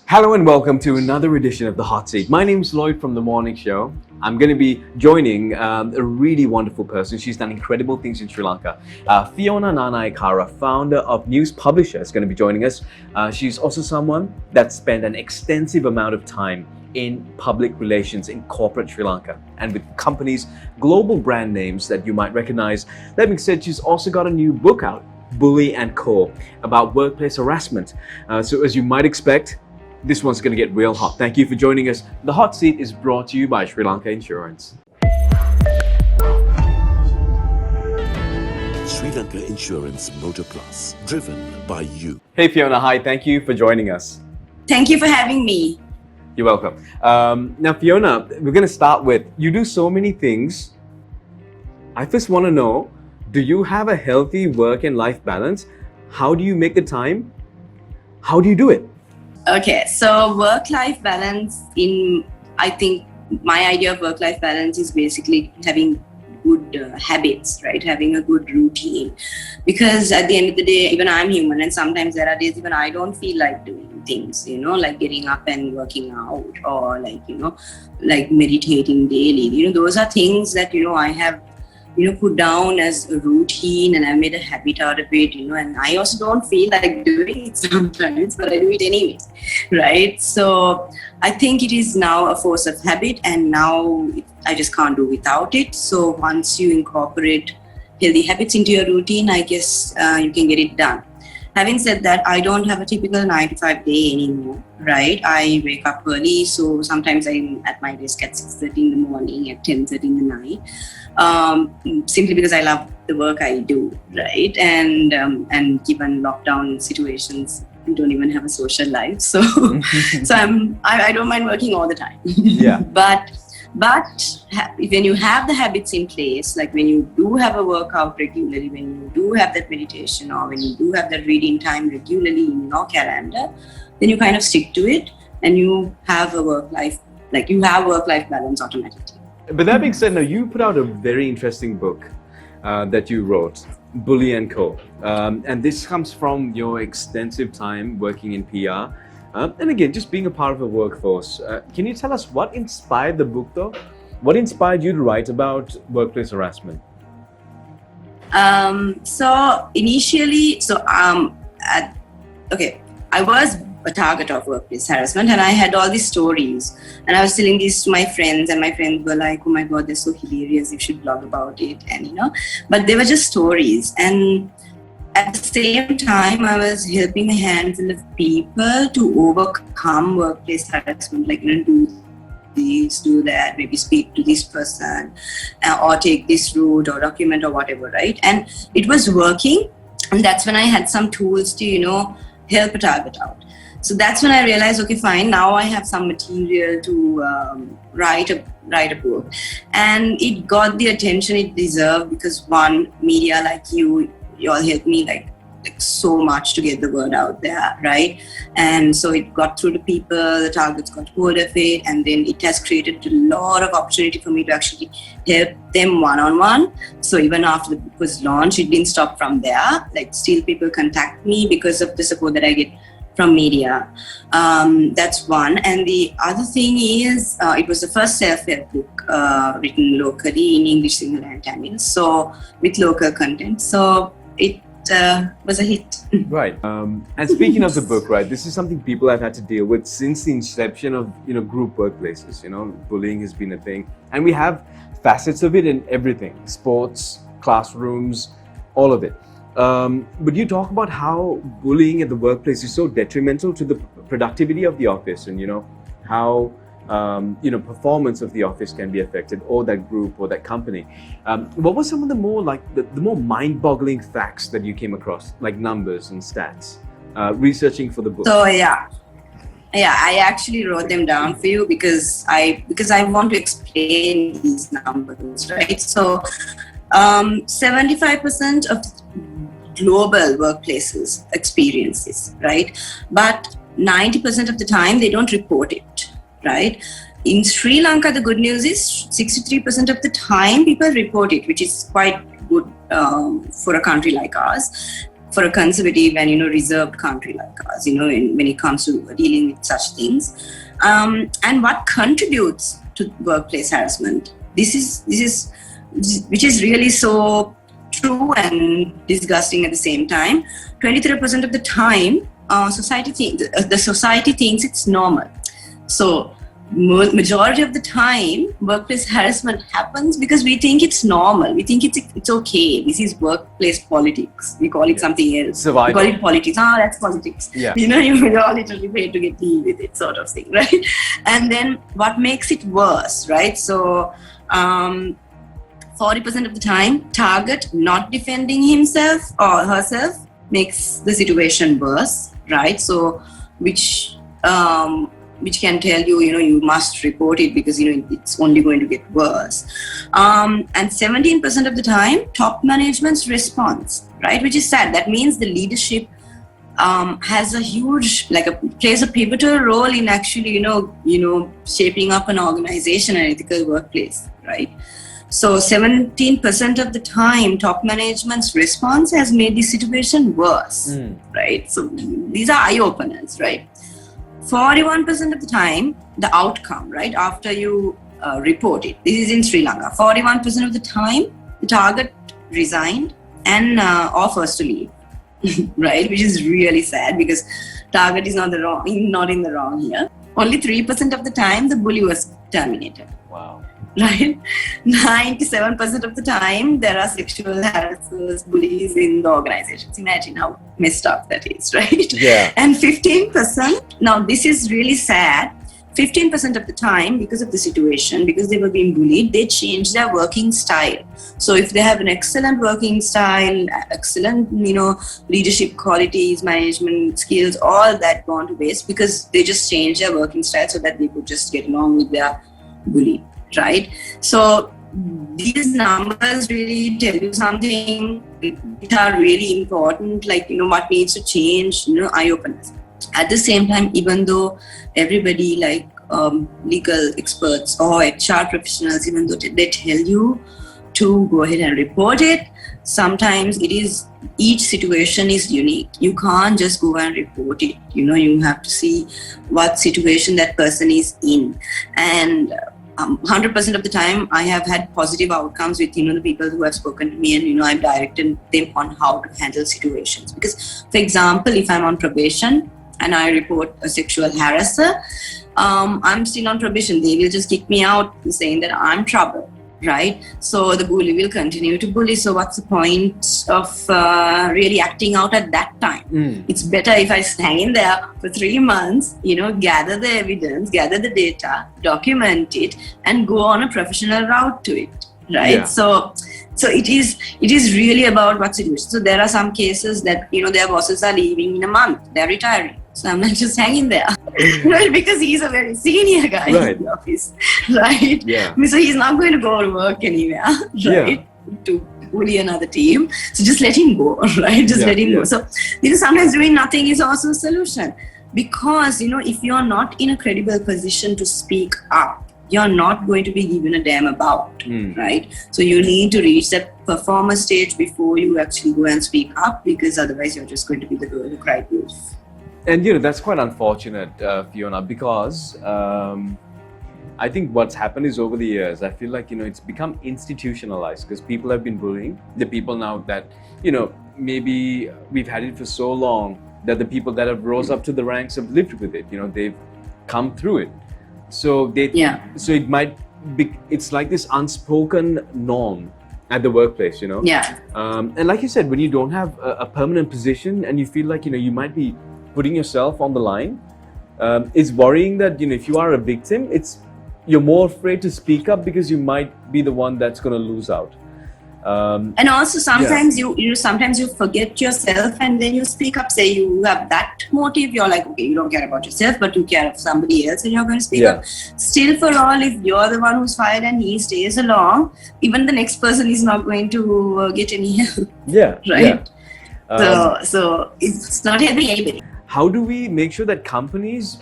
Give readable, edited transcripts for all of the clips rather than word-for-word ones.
Hello and welcome to another edition of The Hot Seat. My name's Lloyd from The Morning Show. I'm going to be joining a really wonderful person. She's done incredible things in Sri Lanka. Fiona Nanayakkara, founder of News Publisher, is going to be joining us. She's also someone that spent an extensive amount of time in public relations in corporate Sri Lanka and with companies, global brand names that you might recognize. That being said, she's also got a new book out, Bully and Co, about workplace harassment. So as you might expect, this one's going to get real hot. Thank you for joining us. The Hot Seat is brought to you by Sri Lanka Insurance. Sri Lanka Insurance Motor Plus, driven by you. Hey Fiona, hi. Thank you for joining us. Thank you for having me. You're welcome. Now Fiona, we're going to start with, you do so many things. I first want to know, do you have a healthy work and life balance? How do you make the time? How do you do it? Okay, so work-life balance I think my idea of work-life balance is basically having good habits, right? Having a good routine. Because at the end of the day, even I'm human and sometimes there are days even I don't feel like doing things, like getting up and working out or like meditating daily. Those are things that, I have put down as a routine and I made a habit out of it, and I also don't feel like doing it sometimes, but I do it anyway, right? So I think it is now a force of habit and now I just can't do without it. So once you incorporate healthy habits into your routine, I guess you can get it done. Having said that, I don't have a typical 9-to-5 day anymore, right? I wake up early, so sometimes I'm at my desk at 6:30 in the morning, at 10:30 in the night, simply because I love the work I do, right? And given lockdown situations, we don't even have a social life, so I don't mind working all the time. Yeah. But when you have the habits in place, like when you do have a workout regularly, when you do have that meditation or when you do have that reading time regularly in your calendar, then you kind of stick to it and you have a work-life balance automatically. But that being said, now you put out a very interesting book that you wrote, Bully and Co. And this comes from your extensive time working in PR. And again, just being a part of the workforce, can you tell us what inspired the book though? What inspired you to write about workplace harassment? So initially, I was a target of workplace harassment and I had all these stories and I was telling these to my friends and my friends were like, oh my God, they're so hilarious, you should blog about it. And but they were just stories. And at the same time, I was helping a handful of people to overcome workplace harassment, like do this, do that, maybe speak to this person, or take this route, or document, or whatever, right? And it was working, and that's when I had some tools to, help a target out. So that's when I realized, okay, fine, now I have some material to write a book, and it got the attention it deserved because one, media like you all helped me like so much to get the word out there, right? And so it got through to people, the targets got hold of it, and then it has created a lot of opportunity for me to actually help them one-on-one. So even after the book was launched, it didn't stop from there. Like still people contact me because of the support that I get from media. That's one. And the other thing is, it was the first self-help book written locally in English, Sinhala and Tamil, so with local content. So it was a hit. Right. And speaking of the book, right, this is something people have had to deal with since the inception of, group workplaces. Bullying has been a thing. And we have facets of it in everything, sports, classrooms, all of it. But you talk about how bullying at the workplace is so detrimental to the productivity of the office and, how performance of the office can be affected, or that group or that company. What were some of the more the more mind-boggling facts that you came across, like numbers and stats, researching for the book? So yeah, I actually wrote them down for you because I want to explain these numbers, right? So 75% of global workplaces experience this, right? But 90% of the time they don't report it, right? In Sri Lanka, the good news is 63% of the time people report it, which is quite good for a country like ours. for a conservative and reserved country like ours, when it comes to dealing with such things. And what contributes to workplace harassment? This is which is really so true and disgusting at the same time. 23% of the time, the society thinks it's normal. So majority of the time, workplace harassment happens because we think it's normal. We think it's okay. This is workplace politics. We call it something else. Survival. We call it politics. That's politics. Yeah. You're all literally paid to get deal with it, sort of thing, right? And then what makes it worse, right? So 40% of the time, target not defending himself or herself makes the situation worse, right? So which can tell you, you must report it because, it's only going to get worse. And 17% of the time, top management's response, right? Which is sad. That means the leadership has a huge, plays a pivotal role in actually, shaping up an organization and ethical workplace, right? So 17% of the time, top management's response has made the situation worse, right? So these are eye-openers, right? 41% of the time, the outcome, right, after you report it. This is in Sri Lanka. 41% of the time, the target resigned and offers to leave, right? Which is really sad because target is not in the wrong here. Only 3% of the time, the bully was terminated. Wow. Right? 97% of the time, there are sexual harassers, bullies in the organizations. Imagine how messed up that is, right? Yeah. And 15%, now this is really sad, 15% of the time, because of the situation, because they were being bullied, they change their working style. So if they have an excellent working style, excellent, leadership qualities, management skills, all that gone to waste because they just changed their working style so that they could just get along with their bully. Right? So these numbers really tell you something which are really important, what needs to change, eye-openers. At the same time, even though everybody legal experts or HR professionals, even though they tell you to go ahead and report it, sometimes each situation is unique. You can't just go and report it. You have to see what situation that person is in. And 100% of the time, I have had positive outcomes with, the people who have spoken to me and, I've directed them on how to handle situations. Because, for example, if I'm on probation and I report a sexual harasser, I'm still on probation. They will just kick me out saying that I'm trouble, right? So the bully will continue to bully. So what's the point of really acting out at that time? It's better if I hang in there for 3 months, gather the evidence, gather the data, document it, and go on a professional route to it, right? Yeah. So it is really about what situation. So there are some cases that, their bosses are leaving in a month, they're retiring. So I'm not just hanging there, right? Because he's a very senior guy in the office, right? Yeah. So he's not going to go to work anywhere, right? To bully another team. So just let him go, right? Just let him go. So sometimes doing nothing is also a solution. Because, if you're not in a credible position to speak up, you're not going to be given a damn about, right? So you need to reach that performer stage before you actually go and speak up, because otherwise you're just going to be the girl who cried wolf. And that's quite unfortunate, Fiona, because I think what's happened is over the years, I feel like, it's become institutionalized because people have been bullying the people now that, maybe we've had it for so long that the people that have rose up to the ranks have lived with it, they've come through it. So so it might be, it's like this unspoken norm at the workplace, Yeah. And like you said, when you don't have a permanent position and you feel like, you might be putting yourself on the line, it's worrying that, if you are a victim, you're more afraid to speak up because you might be the one that's going to lose out. And also sometimes sometimes you forget yourself and then you speak up, say you have that motive, you're like, okay, you don't care about yourself, but you care of somebody else and you're going to speak up. Still, for all, if you're the one who's fired and he stays along, even the next person is not going to get any help. Yeah. Right? Yeah. So it's not helping anybody. How do we make sure that companies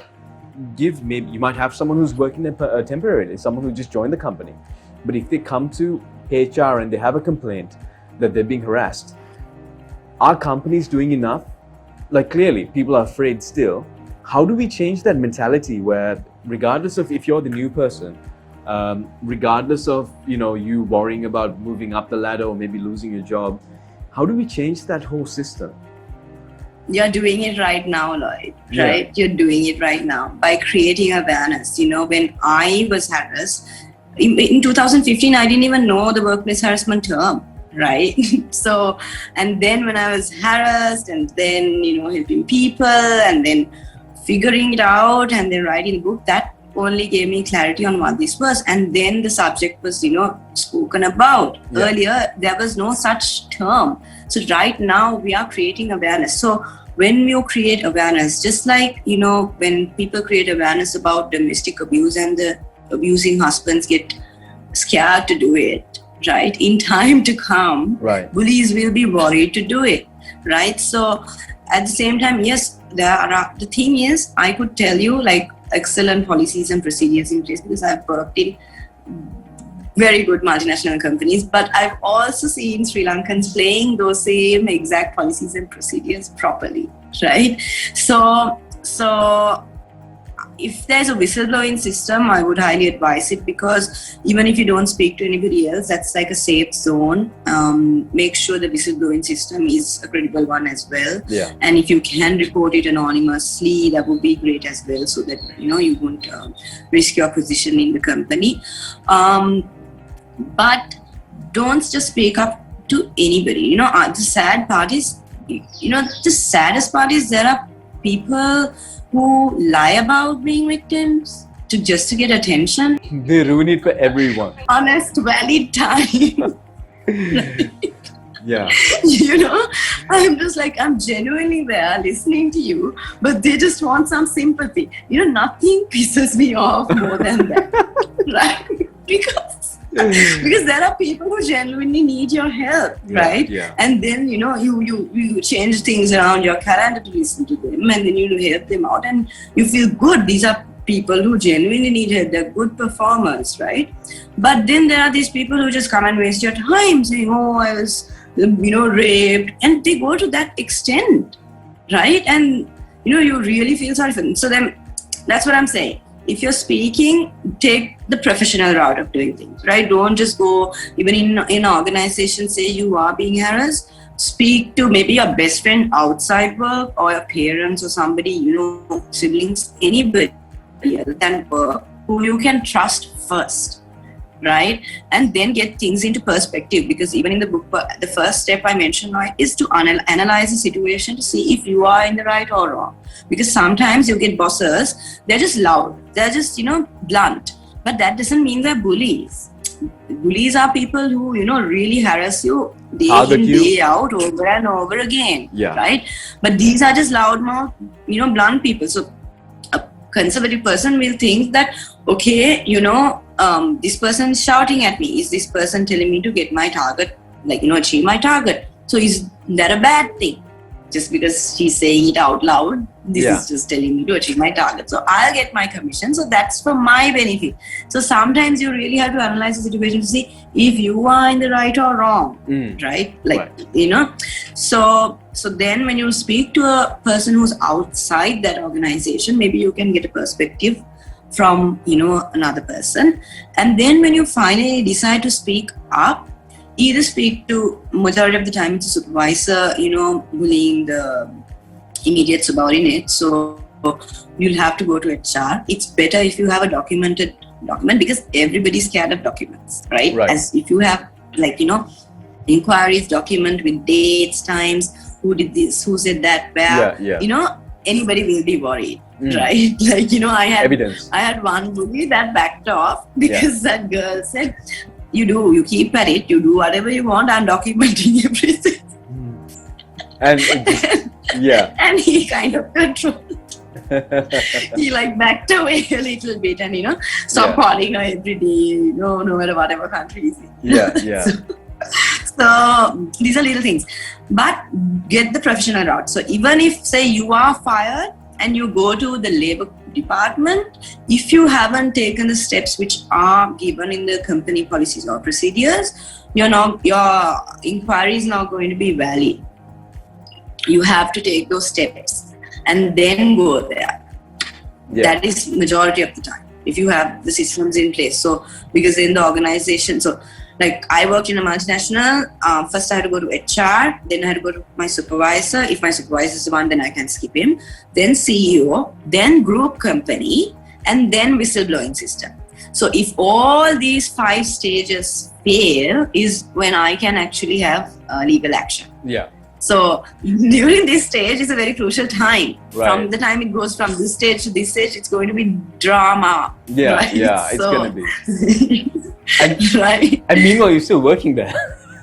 maybe you might have someone who's working there temporarily, someone who just joined the company, but if they come to HR and they have a complaint that they're being harassed, are companies doing enough? Like, clearly people are afraid still. How do we change that mentality where, regardless of if you're the new person, regardless of you worrying about moving up the ladder or maybe losing your job, how do we change that whole system? You're doing it right now, Lloyd, Yeah. right? You're doing it right now by creating awareness. When I was harassed, in 2015, I didn't even know the workplace harassment term, right? So, and then when I was harassed and then, helping people and then figuring it out and then writing a book, that only gave me clarity on what this was. And then the subject was, spoken about. Yeah. Earlier, there was no such term. So right now we are creating awareness. So when you create awareness, just like, when people create awareness about domestic abuse and the abusing husbands get scared to do it, right? In time to come, Right. bullies will be worried to do it, right? So at the same time, yes, the thing is, I could tell you like excellent policies and procedures in place because I've worked in very good multinational companies, but I've also seen Sri Lankans playing those same exact policies and procedures properly, right? So if there's a whistleblowing system, I would highly advise it, because even if you don't speak to anybody else, that's like a safe zone. Make sure the whistleblowing system is a credible one as well. Yeah. And if you can report it anonymously, that would be great as well, so that you won't risk your position in the company. But don't just speak up to anybody. The sad part is, the saddest part is there are people who lie about being victims to get attention. They ruin it for everyone. Honest, valid time. Yeah. I'm just like, I'm genuinely there listening to you, but they just want some sympathy. Nothing pisses me off more than that, right? Because there are people who genuinely need your help, right? Yeah. And then you change things around your calendar to listen to them, and then you help them out, and you feel good. These are people who genuinely need help. They're good performers, right? But then there are these people who just come and waste your time saying, "Oh, I was, raped," and they go to that extent, right? And you really feel sorry for them. So then, that's what I'm saying. If you're speaking, take the professional route of doing things, right? Don't just go, even in an organization, say you are being harassed, speak to maybe your best friend outside work, or your parents, or somebody, siblings, anybody other than work, who you can trust first, right? And then get things into perspective, because even in the book, the first step I mentioned is to analyze the situation to see if you are in the right or wrong. Because sometimes you get bosses, they're just loud, they're just, blunt, but that doesn't mean they're bullies. Bullies are people who, really harass you day in, day out, over and over again, right? But these are just loudmouth, blunt people. So a conservative person will think that, okay, this person is shouting at me. Is this person telling me to get my target, achieve my target? So is that a bad thing? Just because she's saying it out loud, this is just telling me to achieve my target. So I'll get my commission. So that's for my benefit. So sometimes you really have to analyze the situation to see if you are in the right or wrong, right? So then when you speak to a person who's outside that organization, maybe you can get a perspective from, another person. And then when you finally decide to speak up, either speak to, majority of the time it's a supervisor, bullying the immediate subordinate. So you'll have to go to HR. It's better if you have a documented document, because everybody's scared of documents, right? As if you have, inquiries document with dates, times, who did this, who said that, where, anybody will be worried, right? I had one bully that backed off because that girl said, you keep at it, you do whatever you want, I'm documenting everything. And he kind of controlled. He backed away a little bit and stopped calling her every day, no matter whatever country he's in. So these are little things, but get the professional route. So even if, say, you are fired and you go to the labor department, if you haven't taken the steps which are given in the company policies or procedures, your inquiry is not going to be valid, you have to take those steps and then go there. That is majority of the time if you have the systems in place. So because in the organization, so like I worked in a multinational, first I had to go to HR, then I had to go to my supervisor. If my supervisor is the one, then I can skip him. Then CEO, then group company, and then whistleblowing system. So if all these 5 stages fail is when I can actually have legal action. Yeah. So during this stage is a very crucial time. Right. From the time it goes from this stage to this stage, it's going to be drama. Yeah, right? it's going to be. And, right. And meanwhile, you're still working there,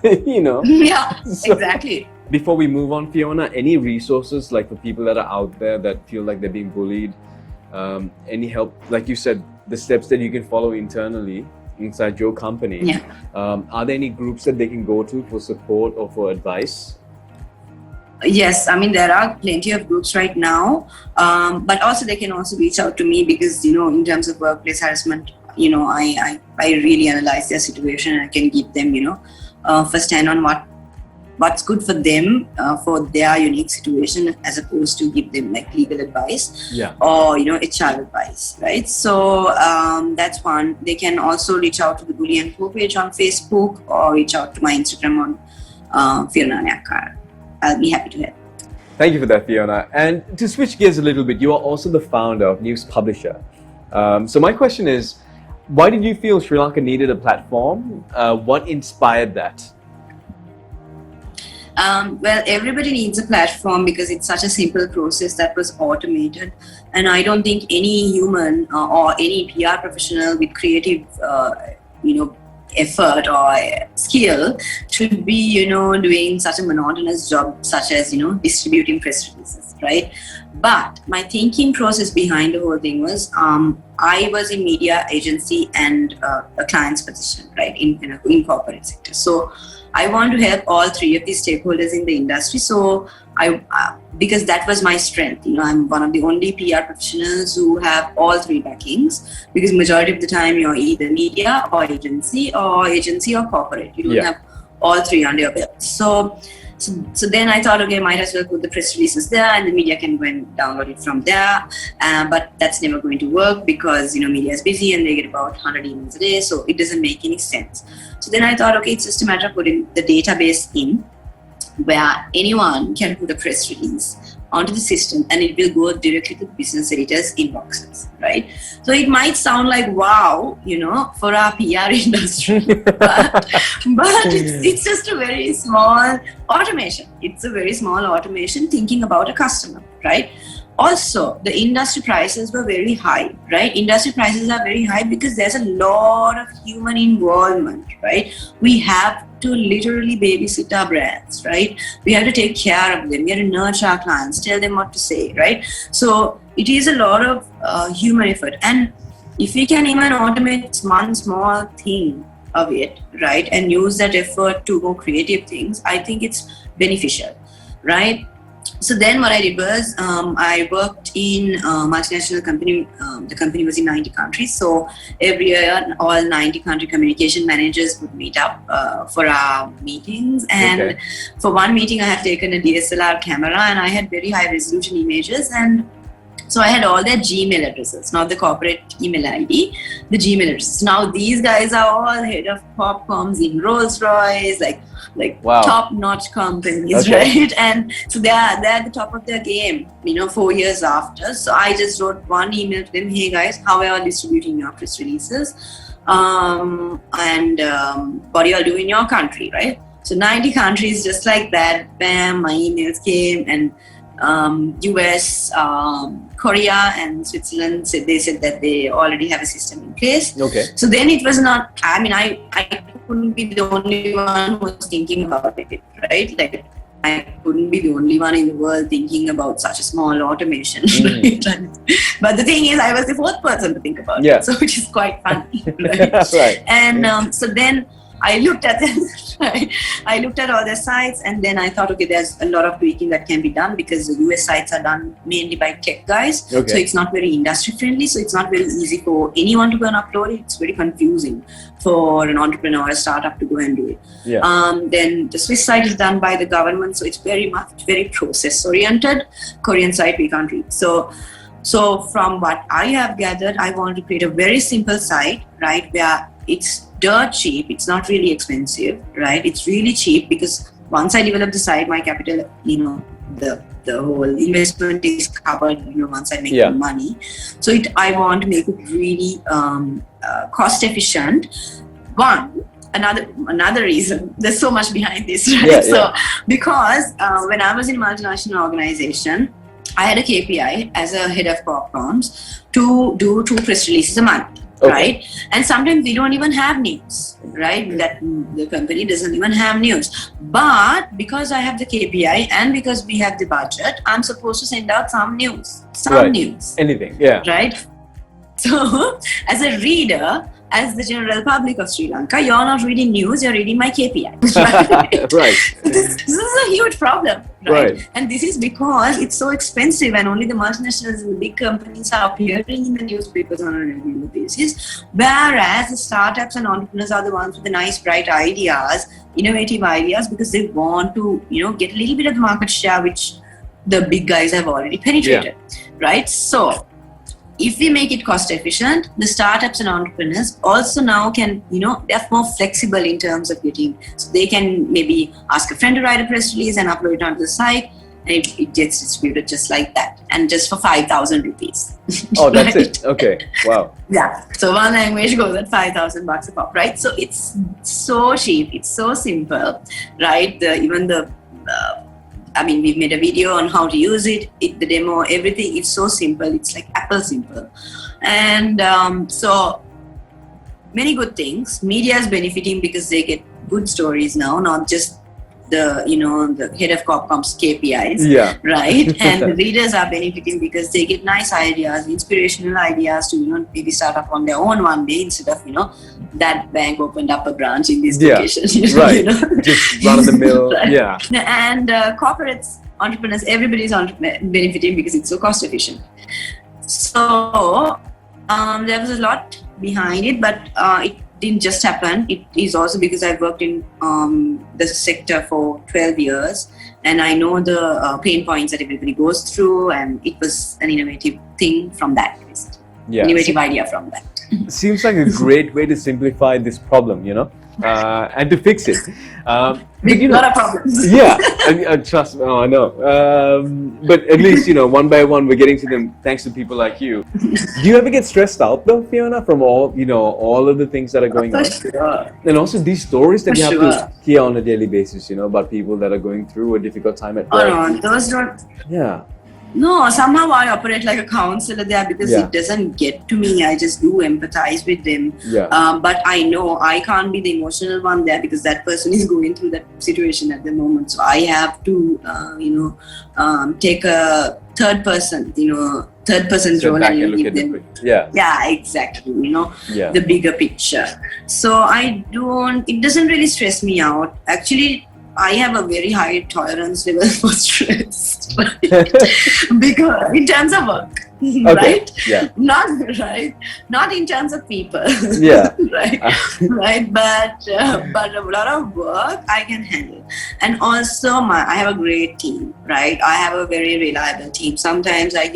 you know. Yeah, so, exactly. Before we move on, Fiona, any resources like for people that are out there that feel like they're being bullied? Any help? Like you said, the steps that you can follow internally inside your company. Yeah. Are there any groups that they can go to for support or for advice? Yes, I mean there are plenty of groups right now, but also they can also reach out to me because in terms of workplace harassment, I really analyze their situation and I can give them firsthand on what's good for them for their unique situation as opposed to give them like legal advice or HR advice, right? So that's one. They can also reach out to the Bully and Co page on Facebook or reach out to my Instagram on Fiona Nanayakkara. I'll be happy to help. Thank you for that, Fiona. And to switch gears a little bit, you are also the founder of News Publisher. So my question is, why did you feel Sri Lanka needed a platform? What inspired that? Well, everybody needs a platform because it's such a simple process that was automated. And I don't think any human or any PR professional with creative, effort or skill should be doing such a monotonous job such as distributing press releases, right? But my thinking process behind the whole thing was I was in media agency and a client's position, right, in corporate sector. So I want to help all 3 of these stakeholders in the industry. So because that was my strength. I'm one of the only PR professionals who have all 3 backings, because majority of the time you're either media or agency or corporate. You don't have all 3 under your belt. So then I thought, okay, might as well put the press releases there and the media can go and download it from there. But that's never going to work because, media is busy and they get about 100 emails a day. So it doesn't make any sense. So then I thought, okay, it's just a matter of putting the database in where anyone can put a press release onto the system and it will go directly to the business editors' inboxes, right? So it might sound like, wow, for our PR industry, but it's just a very small automation. It's a very small automation thinking about a customer, right? Also, the industry prices were very high, right? Industry prices are very high because there's a lot of human involvement, right? We have to literally babysit our brands, right? We have to take care of them. We have to nurture our clients, tell them what to say, right? So it is a lot of human effort. And if we can even automate one small thing of it, right, and use that effort to go creative things, I think it's beneficial, right? So then what I did was I worked in a multinational company. The company was in 90 countries. So every year, all 90 country communication managers would meet up for our meetings. And for one meeting, I had taken a DSLR camera and I had very high resolution images. And so I had all their Gmail addresses, not the corporate email ID, the Gmail addresses. Now these guys are all head of popcoms in Rolls-Royce, like top-notch companies, right? And so they're at the top of their game, 4 years after. So I just wrote one email to them, hey guys, how are you distributing your press releases? And what do you all do in your country, right? So 90 countries, just like that, bam, my emails came, and US, Korea and Switzerland said that they already have a system in place. Okay. So then it was not, I couldn't be the only one who was thinking about it, right? Like I couldn't be the only one in the world thinking about such a small automation, right? But the thing is, I was the 4th person to think about it, so which is quite funny, right? Right. And so then I looked at them, right? I looked at all their sites, and then I thought, okay, there's a lot of tweaking that can be done because the US sites are done mainly by tech guys. Okay. So it's not very industry friendly. So it's not very easy for anyone to go and upload it. It's very confusing for an entrepreneur or a startup to go and do it. Yeah. Then the Swiss site is done by the government. So it's very process oriented. Korean site we can't read. So from what I have gathered, I want to create a very simple site, right, where it's dirt cheap. It's not really expensive, right? It's really cheap because once I develop the site, my capital, the whole investment is covered, once I make the money. So I want to make it really cost efficient. Another reason, there's so much behind this, right? Because when I was in a multinational organization, I had a KPI as a head of corp comms to do 2 press releases a month, right? And sometimes we don't even have news, right? That the company doesn't even have news. But because I have the KPI and because we have the budget, I'm supposed to send out some news. News. Anything, yeah. Right? So, as a reader, as the general public of Sri Lanka, you're not reading news, you're reading my KPI. Right? Right. This is a huge problem, right? And this is because it's so expensive and only the multinationals and the big companies are appearing in the newspapers on a regular basis. Whereas the startups and entrepreneurs are the ones with the nice, bright ideas, innovative ideas, because they want to, get a little bit of the market share, which the big guys have already penetrated, right? So, if we make it cost efficient, the startups and entrepreneurs also now can, they're more flexible in terms of getting, so they can maybe ask a friend to write a press release and upload it onto the site, and it gets distributed just like that, and just for 5,000 rupees. Oh, that's it. Okay. Wow. Yeah. So one language goes at $5,000 a pop, right? So it's so cheap, it's so simple, right? We've made a video on how to use it, the demo, everything. It's so simple. It's like Apple simple. And so many good things. Media is benefiting because they get good stories now, not just the head of Corpcom's KPIs, right? And the readers are benefiting because they get nice ideas, inspirational ideas to, maybe start up on their own one day instead of, that bank opened up a branch in this location. Right. Just run of the mill. Right. Yeah. And corporates, entrepreneurs, everybody's benefiting because it's so cost efficient. So there was a lot behind it, but it didn't just happen. It is also because I've worked in the sector for 12 years and I know the pain points that everybody goes through, and it was an innovative thing from that. Innovative idea from that. Seems like a great way to simplify this problem, and to fix it. Not a problem. Yeah, trust me. Oh, I know. But at least, one by one, we're getting to them thanks to people like you. Do you ever get stressed out though, Fiona, from all of the things that are going on? Sure. And also these stories that you have to hear on a daily basis, about people that are going through a difficult time at work. Oh, no, those don't. Yeah. No, somehow I operate like a counselor there because it doesn't get to me. I just do empathize with them. But I know I can't be the emotional one there because that person is going through that situation at the moment. So I have to, take a third person role and give them. Yeah, exactly. The bigger picture. So it doesn't really stress me out. Actually, I have a very high tolerance level for stress, right? Because in terms of work, right? Yeah. Not in terms of people. Yeah. right. But a lot of work I can handle, and also I have a great team, right? I have a very reliable team. Sometimes I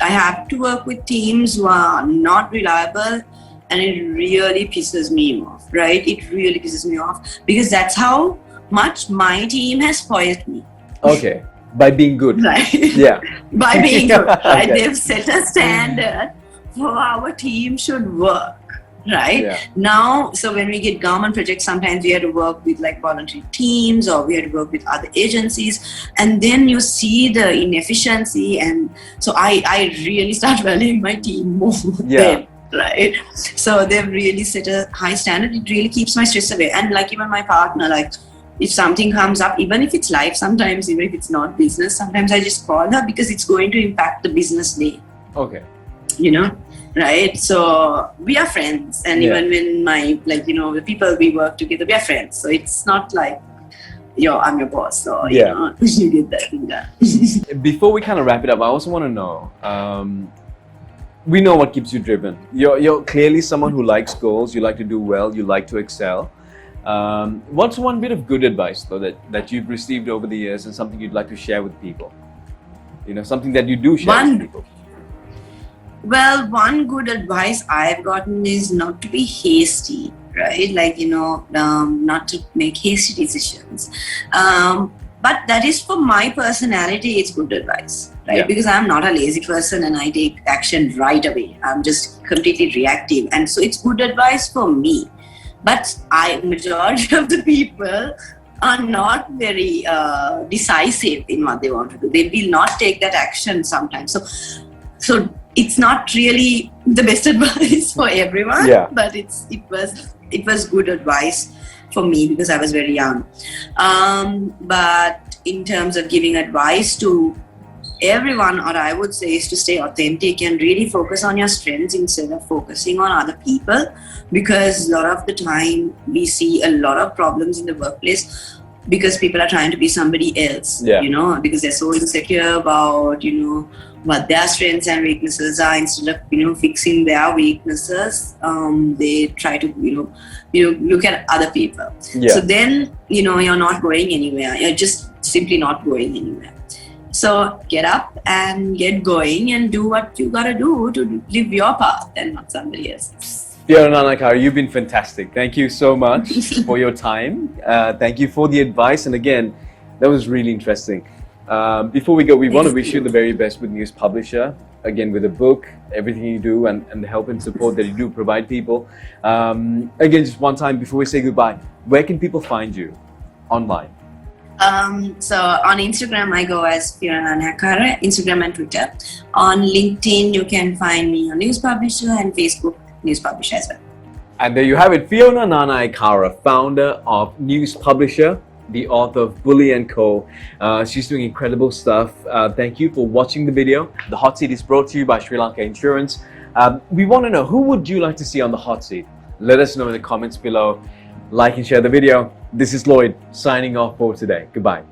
have to work with teams who are not reliable. And it really pisses me off, right? It really pisses me off because that's how much my team has spoiled me. Okay, by being good. Right. Yeah. By being good, right? Okay. They've set a standard for how our team should work, right? Yeah. Now, so when we get government projects, sometimes we have to work with like voluntary teams or we have to work with other agencies, and then you see the inefficiency, and so I really start valuing my team more. Yeah. Right. So they've really set a high standard. It really keeps my stress away. And like even my partner, like if something comes up, even if it's life, sometimes even if it's not business, sometimes I just call her because it's going to impact the business day. Okay. you know, right? So we are friends, and Yeah. even when the people we work together, we are friends. So it's not like, I'm your boss, so Yeah. you get that thing done. Before we kind of wrap it up, I also want to know. We know what keeps you driven. You're clearly someone who likes goals. You like to do well. You like to excel. What's one bit of good advice though that you've received over the years, and something you'd like to share with people? Something that you do share with people. Well, one good advice I've gotten is not to be hasty, right? Not to make hasty decisions. But that is for my personality, it's good advice, right? Yeah. Because I'm not a lazy person and I take action right away. I'm just completely reactive. And so it's good advice for me. But majority of the people are not very decisive in what they want to do. They will not take that action sometimes. So it's not really the best advice for everyone, Yeah. but it was good advice for me because I was very young. But in terms of giving advice to everyone, or I would say, is to stay authentic and really focus on your strengths instead of focusing on other people, because a lot of the time we see a lot of problems in the workplace because people are trying to be somebody else, because they're so insecure about, what their strengths and weaknesses are. Instead of, fixing their weaknesses, they try to, look at other people. Yeah. So then, you're not going anywhere. You're just simply not going anywhere. So get up and get going and do what you gotta do to live your path and not somebody else's. Fiona Nanayakkara, you've been fantastic. Thank you so much for your time. Thank you for the advice. And again, that was really interesting. Before we go, we want to wish you the very best with News Publisher. Again, with the book, everything you do, and the help and support that you do provide people. Again, just one time before we say goodbye, where can people find you online? So on Instagram, I go as Fiona Nanayakkara, Instagram and Twitter. On LinkedIn, you can find me on News Publisher, and Facebook, News Publisher as well. And there you have it, Fiona Nanayakkara, founder of News Publisher, the author of Bully & Co. She's doing incredible stuff. Thank you for watching the video. The Hot Seat is brought to you by Sri Lanka Insurance. We want to know, who would you like to see on the Hot Seat? Let us know in the comments below. Like and share the video. This is Lloyd signing off for today. Goodbye.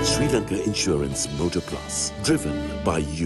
Sri Lanka Insurance Motor Plus, driven by you.